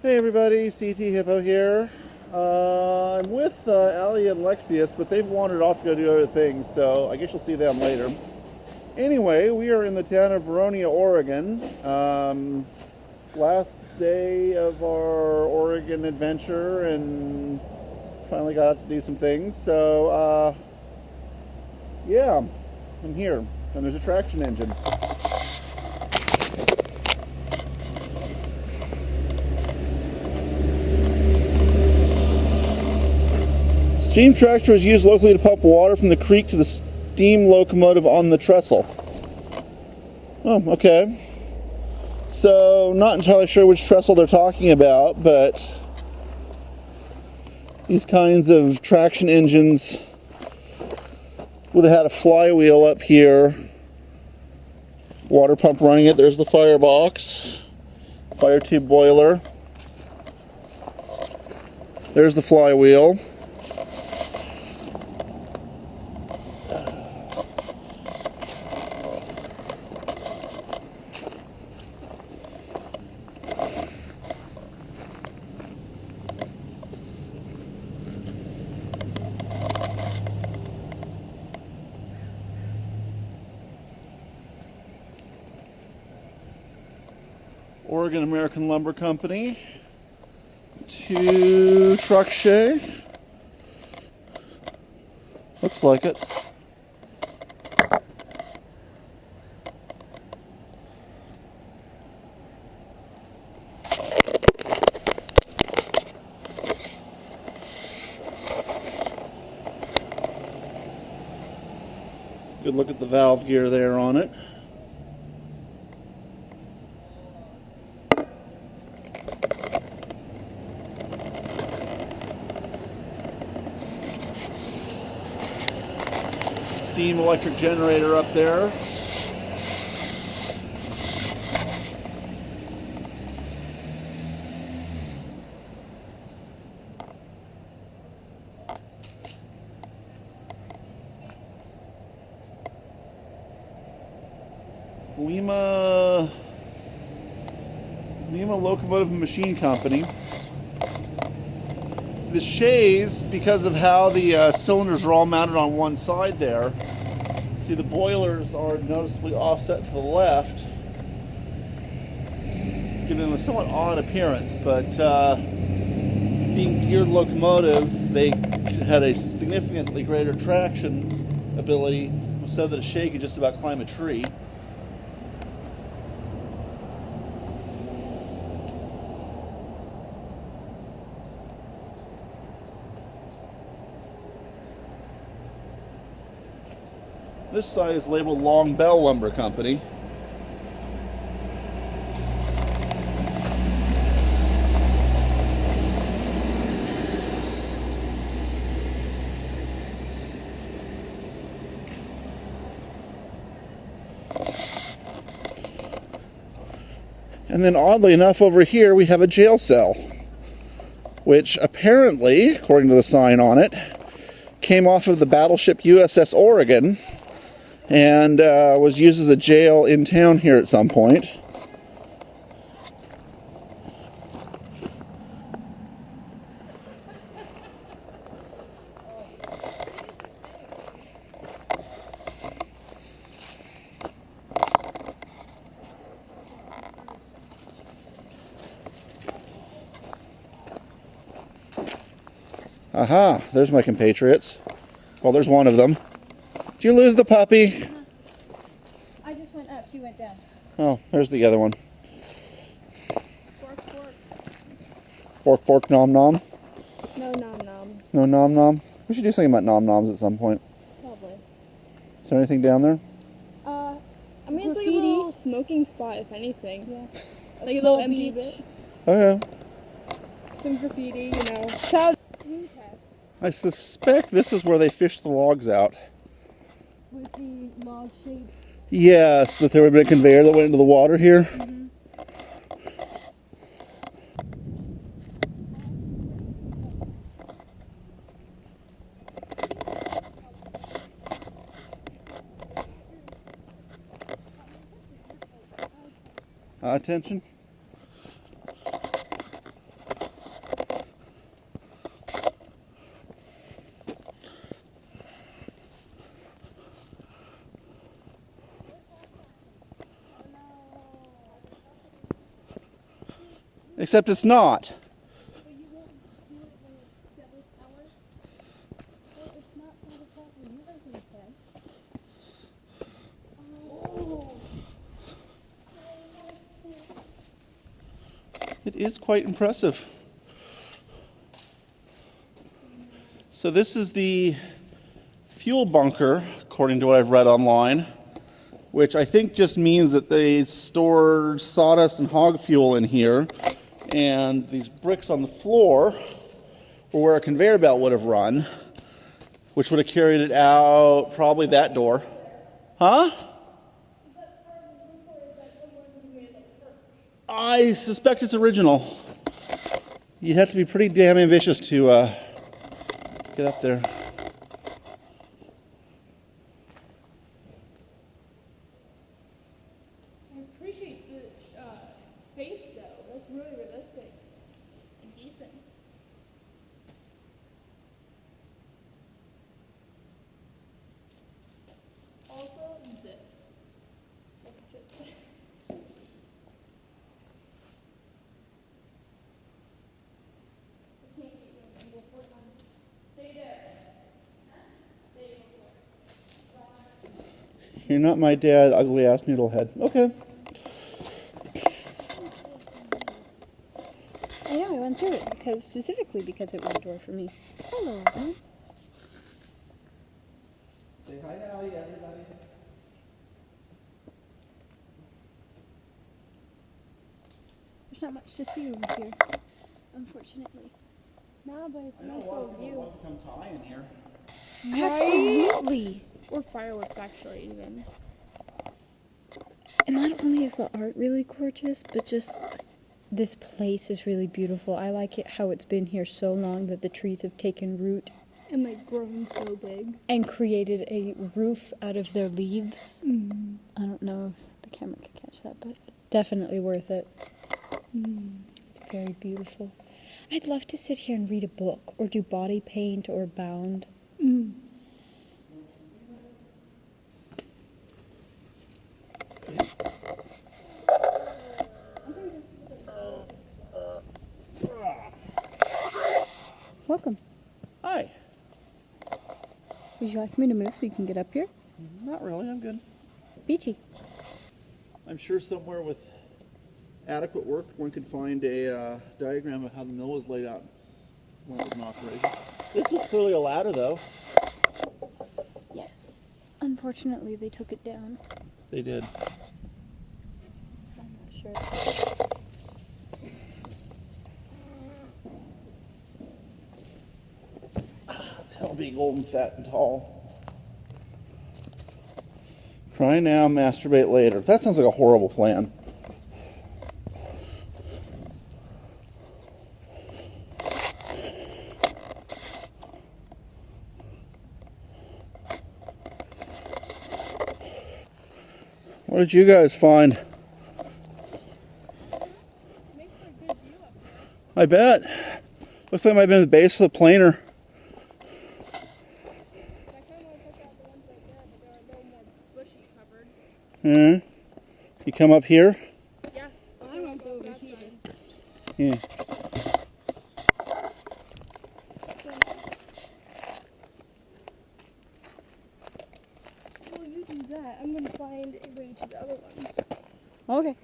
Hey everybody, CT Hippo here. I'm with Alia and Lexias, but they've wandered off to go do other things, so I guess you'll see them later. Anyway, we are in the town of Veronia, Oregon. Last day of our Oregon adventure, and finally got out to do some things. So, yeah, I'm here, and there's a traction engine. Steam tractor is used locally to pump water from the creek to the steam locomotive on the trestle. Oh, okay. So, not entirely sure which trestle they're talking about, but these kinds of traction engines would have had a flywheel up here, water pump running it. There's the firebox, fire tube boiler. There's the flywheel. Oregon American Lumber Company, 2 truck shay, looks like it. Good look at the valve gear there on it. Steam electric generator up there. Lima Locomotive Machine Company. The shays, because of how the cylinders are all mounted on one side there, see the boilers are noticeably offset to the left, giving them a somewhat odd appearance, but being geared locomotives, they had a significantly greater traction ability, so that a shay could just about climb a tree. This side is labeled Long Bell Lumber Company. And then oddly enough over here we have a jail cell, which apparently, according to the sign on it, came off of the battleship USS Oregon and was used as a jail in town here at some point. Aha, there's my compatriots. Well, there's one of them. Did you lose the puppy? I just went up, she went down. Oh, there's the other one. Fork, fork. Fork, fork, nom, nom. No nom nom. No nom, nom. We should do something about nom noms at some point. Probably. Is there anything down there? I mean, it's like a little smoking spot, if anything. Yeah. Like a little empty bit. Okay. Some graffiti, you know. Shout. I suspect this is where they fished the logs out. With the log shape. Yes, that there would be a conveyor that went into the water here. Mm-hmm. Attention. Except it's not. But you won't do it when it's 7 hours? Well, it's not 5 o'clock when you guys are in bed. Oh. It is quite impressive. So this is the fuel bunker, according to what I've read online, which I think just means that they stored sawdust and hog fuel in here, and these bricks on the floor were where a conveyor belt would have run, which would have carried it out probably that door. Huh? I suspect it's original. You'd have to be pretty damn ambitious to get up there. I appreciate the face though. That's really realistic and decent. Also, this. You're not my dad, ugly ass noodlehead. Okay. I know, I went through it specifically because it was a door for me. Hello, Vince. Say hi to Alia, everybody. There's not much to see over here, unfortunately. No, but it's I a know nice a lot little of view. people want to come tie in here. Absolutely. Or fireworks, actually, even. And not only is the art really gorgeous, but just this place is really beautiful. I like it how it's been here so long that the trees have taken root And like grown so big. and created a roof out of their leaves. Mm. I don't know if the camera can catch that, but definitely worth it. It's very beautiful. I'd love to sit here and read a book or do body paint or bound. Mm. Welcome. Hi. Would you like me to move so you can get up here? Not really, I'm good. Beachy. I'm sure somewhere with adequate work one could find a diagram of how the mill was laid out when it was in operation. This was clearly a ladder though. Yes. Unfortunately, they took it down. They did. I'm not sure. It's hell being old and fat and tall. Cry now, masturbate later. That sounds like a horrible plan. What did you guys find? Makes for a good view up there. I bet. Looks like it might have been the base for the planer. I kind of want to check out the ones right there, but they're a little more bushy covered. You come up here? Yeah, I want to go over here. Yeah. While you do that, I'm going to find a way to the other ones. Okay.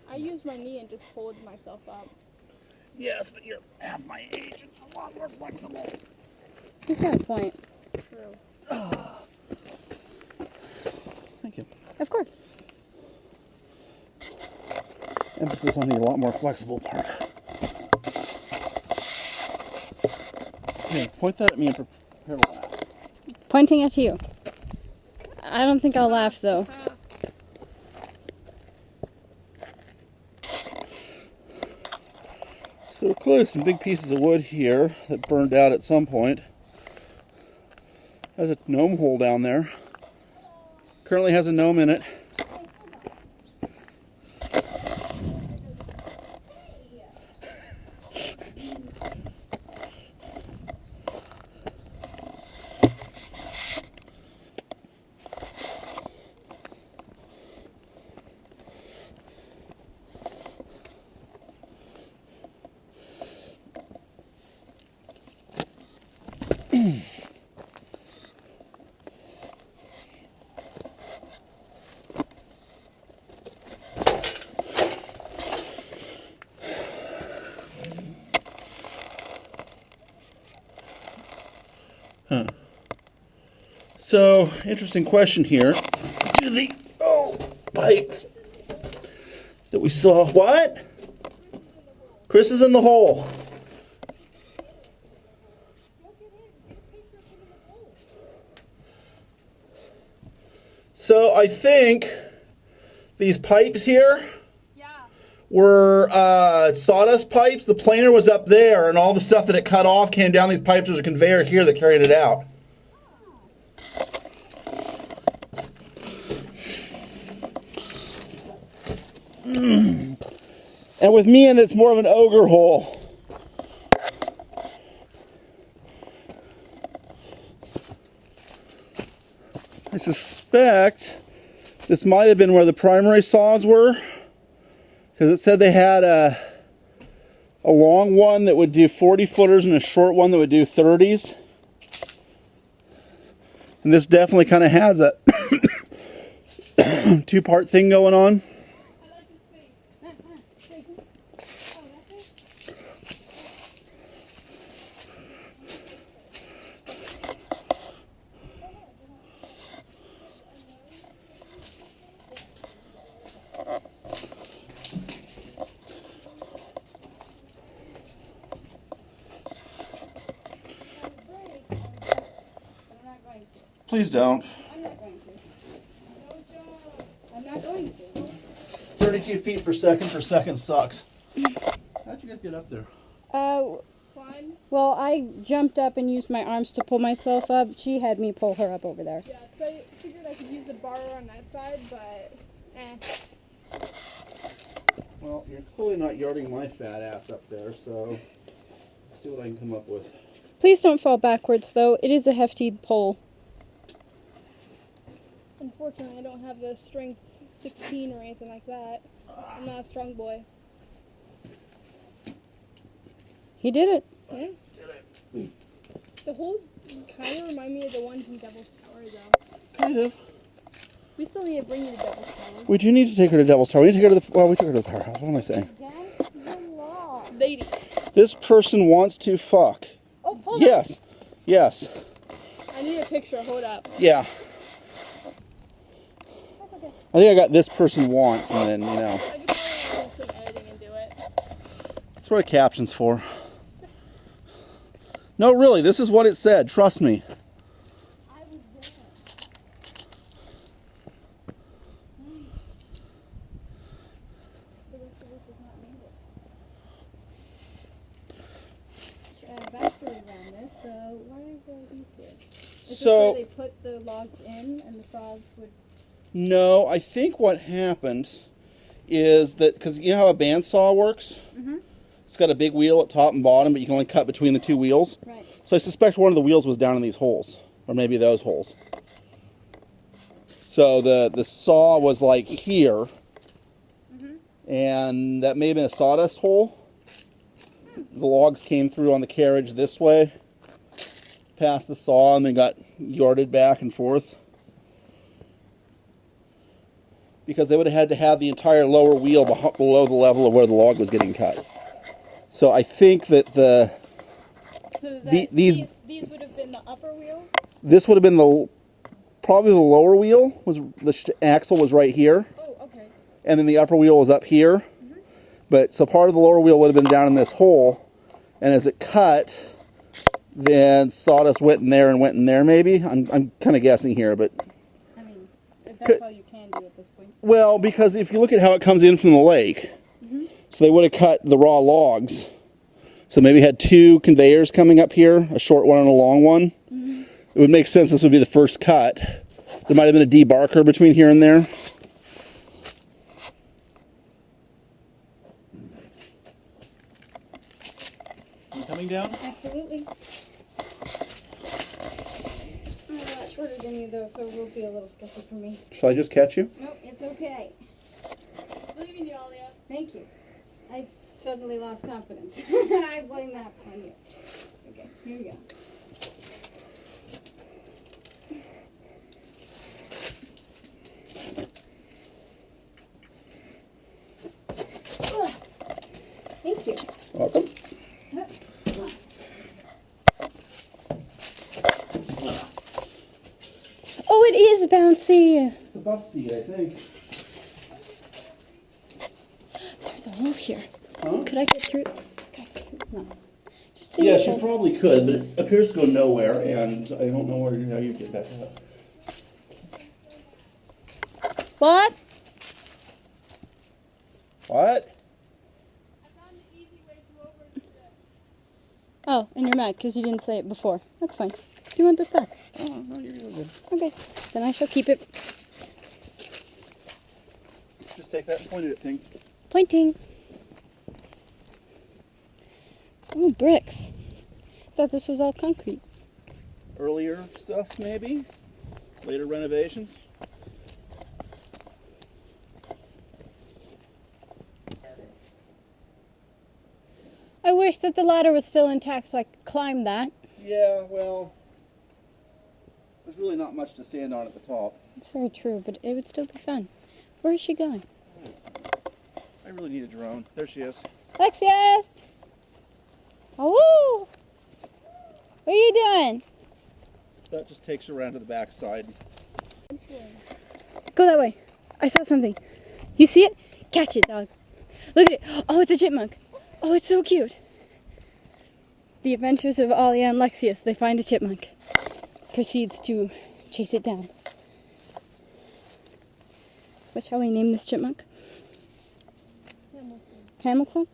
I used my knee and just pulled myself up. Yes, but you're half my age. It's a lot more flexible. You've got a point. True. Thank you. Of course. Emphasis on the a lot more flexible part. Here, point that at me and prepare to laugh. Pointing at you. I don't think I'll laugh, though. So there were clearly some big pieces of wood here that burned out at some point. There's a gnome hole down there. Currently has a gnome in it. Huh. So, interesting question here. Do the pipes that we saw? What? Chris is in the hole. So I think these pipes here were sawdust pipes. The planer was up there, and all the stuff that it cut off came down these pipes. There's a conveyor here that carried it out. And with me in it, it's more of an ogre hole. I suspect this might have been where the primary saws were, because it said they had a long one that would do 40 footers and a short one that would do 30s. And this definitely kind of has a two-part thing going on. Please don't. I'm not going to. I'm not going to. 32 feet per second sucks. How'd you guys get up there? Climb? Well, I jumped up and used my arms to pull myself up. She had me pull her up over there. Yeah, so I figured I could use the bar on that side, but Well, you're clearly not yarding my fat ass up there, so let's see what I can come up with. Please don't fall backwards, though. It is a hefty pole. unfortunately I don't have the strength 16 or anything like that. I'm not a strong boy. He did it. Yeah. The holes kind of remind me of the ones in Devil's Tower, though. Kind of. We still need to bring you to Devil's Tower. We do need to take her to Devil's Tower. We need to take her to the... Well, we took her to the powerhouse. What am I saying? Dad, you're lost. Lady. This person wants to fuck. Oh, hold Yes. up. Yes. I need a picture. Hold up. Yeah. That's okay. I think I got this person wants, and then, you know. I could probably do some editing and do it. That's what a caption's for. No, really, this is what it said. Trust me. I was there. The rest of this is not made it. Backstory around this, so why are there these here? Is this where they put the logs in and the saws would... No, I think what happened is that, because you know how a bandsaw works? Mm-hmm. It's got a big wheel at top and bottom, but you can only cut between the two wheels. Right. So I suspect one of the wheels was down in these holes, or maybe those holes. So the saw was like here, and that may have been a sawdust hole. The logs came through on the carriage this way, past the saw, and then got yarded back and forth. Because they would have had to have the entire lower wheel below the level of where the log was getting cut. So I think that So that these would have been the upper wheel? this would have been probably the lower wheel. The axle was right here, Oh, okay. and then the upper wheel was up here. But so part of the lower wheel would have been down in this hole, and as it cut, then sawdust went in there and went in there. Maybe I'm kind of guessing here, but I mean, if that's all you can do at this point. well, because if you look at how it comes in from the lake, so they would have cut the raw logs. So maybe had two conveyors coming up here, a short one and a long one. It would make sense this would be the first cut. There might have been a debarker between here and there. You coming down? Absolutely. I'm a lot shorter than you, though, so it will be a little sketchy for me. Shall I just catch you? Nope, it's okay. I believe in you, Alia. Thank you. I suddenly lost confidence. I blame that on you. Okay, here we go. Thank you. Welcome. bus seat, I think. There's a hole here. Huh? Could I get through? No. Just so Yes, you you probably could, but it appears to go nowhere, and I don't know how you get back up. What? What? Oh, and you're mad because you didn't say it before. That's fine. Do you want this back? Oh, no, you're good. Okay. Then I shall keep it. Just take that and point it at things. Pointing. Oh, bricks. Thought this was all concrete. Earlier stuff, maybe? Later renovations? I wish that the ladder was still intact so I could climb that. Yeah, well, there's really not much to stand on at the top. It's very true, but it would still be fun. Where is she going? I really need a drone. There she is. Lexias! Oh, what are you doing? That just takes her around to the back side. Go that way. I saw something. You see it? Catch it, dog. Look at it. Oh, it's a chipmunk. Oh, it's so cute. The adventures of Alia and Lexias. They find a chipmunk. Proceeds to chase it down. What shall we name this chipmunk? Hamilton?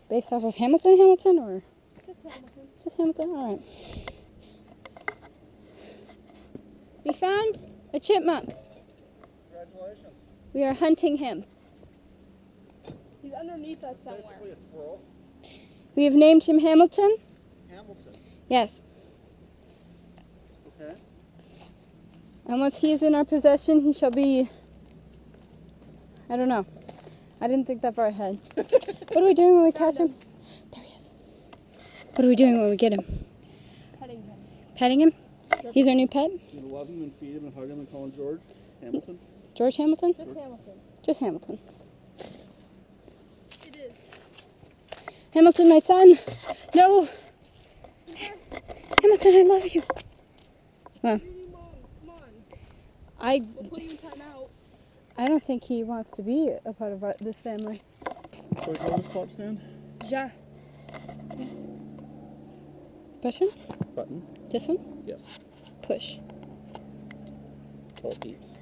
Based off of Hamilton or? Just Hamilton. Just Hamilton? Alright. We found a chipmunk. Congratulations. We are hunting him. He's underneath us somewhere. Basically a squirrel. We have named him Hamilton. Hamilton. Yes. Okay. And once he is in our possession, he shall be... I don't know. I didn't think that far ahead. What are we doing when we catch him? There he is. What are we doing when we get him? Petting him. Petting him? He's our new pet? You love him and feed him and hug him and call him George Hamilton? George Hamilton? Just Hamilton. Just Hamilton. It is. Hamilton, my son! No! Hamilton, I love you! Well, Come on. I We'll put you in time out. don't think he wants to be a part of this family. Shall we call this pot stand? Ja. Button? Button. This one? Yes. Push. Call it beeps.